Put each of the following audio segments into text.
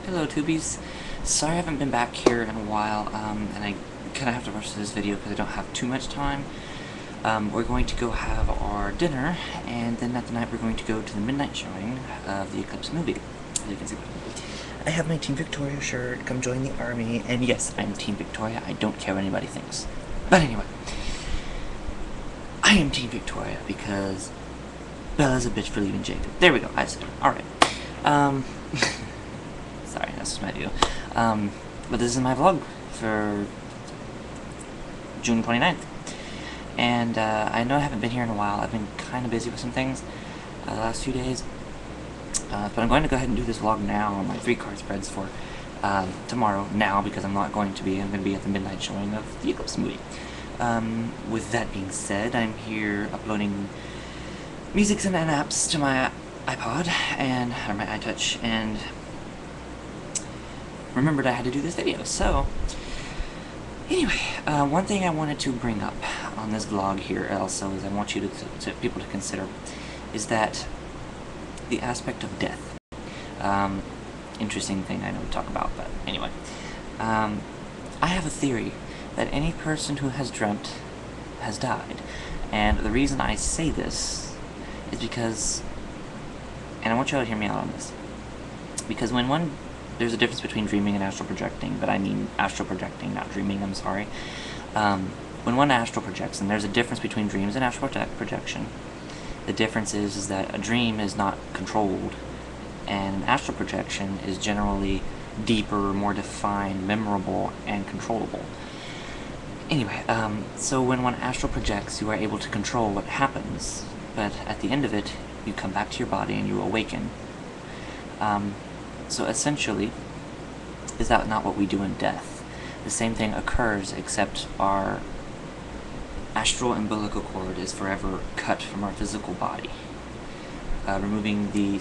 Hello Tubies. Sorry I haven't been back here in a while, and I kind of have to rush through this video because I don't have too much time. We're going to go have our dinner, and then at the night we're going to go to the midnight showing of the Eclipse movie. As you can see, I have my Team Victoria shirt, come join the army, and yes, I'm Team Victoria, I don't care what anybody thinks. But anyway, I am Team Victoria because Bella's a bitch for leaving Jacob. There we go, I said it. Alright. Sorry, that's just my view. But this is my vlog for June 29th. And I know I haven't been here in a while. I've been kind of busy with some things the last few days. But I'm going to go ahead and do this vlog now on my 3-card spreads for tomorrow now, because I'm going to be at the midnight showing of the Eclipse movie. With that being said, I'm here uploading musics and apps to my iPod or my iTouch, and remembered I had to do this video. So anyway, one thing I wanted to bring up on this vlog here also is I want you people to consider is that the aspect of death. Interesting thing I know to talk about, but anyway, I have a theory that any person who has dreamt has died, and the reason I say this is because, and I want you all to hear me out on this, because there's a difference between dreaming and astral projecting, but I mean astral projecting, not dreaming, I'm sorry. When one astral projects, and there's a difference between dreams and astral projection. The difference is that a dream is not controlled, and an astral projection is generally deeper, more defined, memorable, and controllable. Anyway, so when one astral projects, you are able to control what happens, but at the end of it, you come back to your body and you awaken. So essentially, is that not what we do in death? The same thing occurs, except our astral umbilical cord is forever cut from our physical body, removing the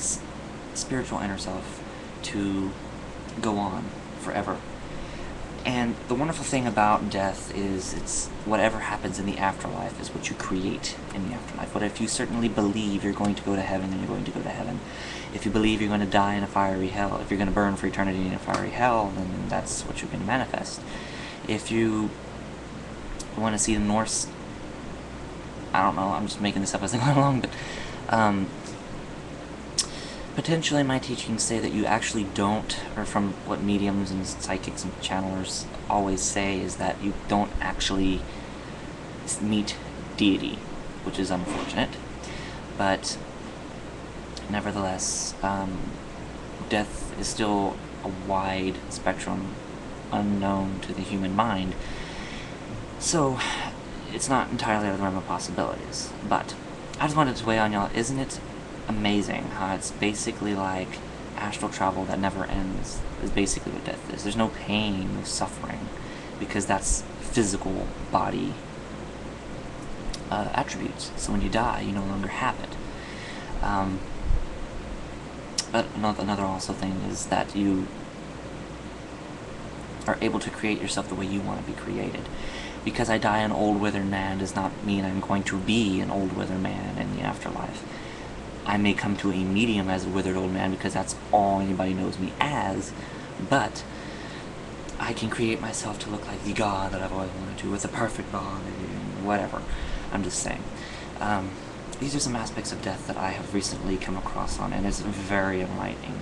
spiritual inner self to go on forever. And the wonderful thing about death is it's whatever happens in the afterlife is what you create in the afterlife. But if you certainly believe you're going to go to heaven, then you're going to go to heaven. If you believe you're going to die in a fiery hell, if you're going to burn for eternity in a fiery hell, then that's what you're going to manifest. If you want to see the Norse, I don't know, I'm just making this up as I go along, but potentially my teachings say that you actually don't, or from what mediums and psychics and channelers always say, is that you don't actually meet deity, which is unfortunate. But nevertheless, death is still a wide spectrum unknown to the human mind, so it's not entirely out of the realm of possibilities. But I just wanted to weigh on y'all, isn't it amazing how it's basically like astral travel that never ends, is basically what death is. There's no pain, no suffering, because that's physical body attributes. So when you die, you no longer have it. But another also thing is that you are able to create yourself the way you want to be created. Because I die an old withered man does not mean I'm going to be an old withered man in the afterlife. I may come to a medium as a withered old man because that's all anybody knows me as, but I can create myself to look like the god that I've always wanted to, with a perfect body, whatever. I'm just saying. These are some aspects of death that I have recently come across on, and it's very enlightening.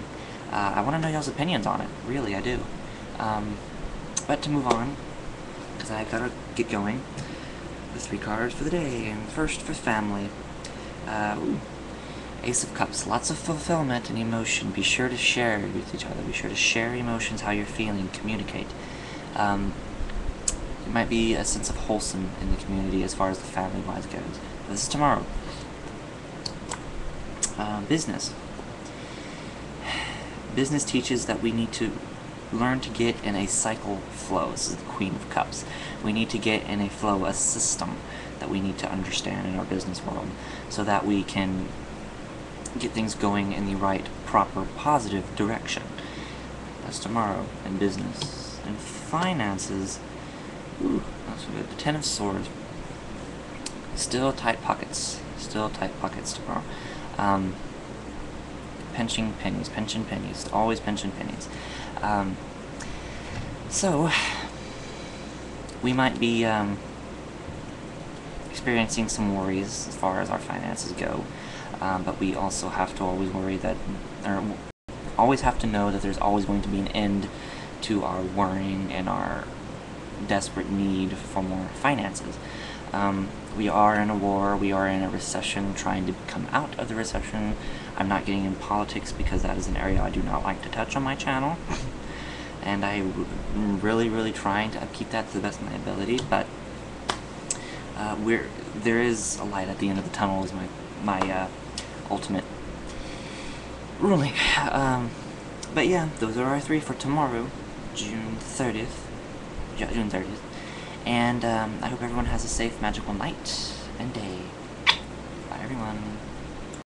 I want to know y'all's opinions on it. Really, I do. But to move on, because I gotta get going, the 3 cards for the day, and first for family. Ace of Cups, lots of fulfillment and emotion. Be sure to share it with each other. Be sure to share emotions, how you're feeling, communicate. It might be a sense of wholesome in the community as far as the family-wise goes. But this is tomorrow. Business. Business teaches that we need to learn to get in a cycle flow. This is the Queen of Cups. We need to get in a flow, a system that we need to understand in our business world, so that we can get things going in the right, proper, positive direction. That's tomorrow in business. In finances, ooh, that's good. The 10 of Swords. Still tight pockets. Still tight pockets tomorrow. Pension pennies, always pension pennies. So, we might be experiencing some worries as far as our finances go, but we also have to always worry that, or always have to know that there's always going to be an end to our worrying and our desperate need for more finances. We are in a war, we are in a recession, trying to come out of the recession. I'm not getting in politics because that is an area I do not like to touch on my channel. And I'm really trying to upkeep that to the best of my ability, but there is a light at the end of the tunnel is my ultimate ruling. But yeah, those are our 3 for tomorrow, June 30th. June 30th. And I hope everyone has a safe, magical night and day. Bye, everyone.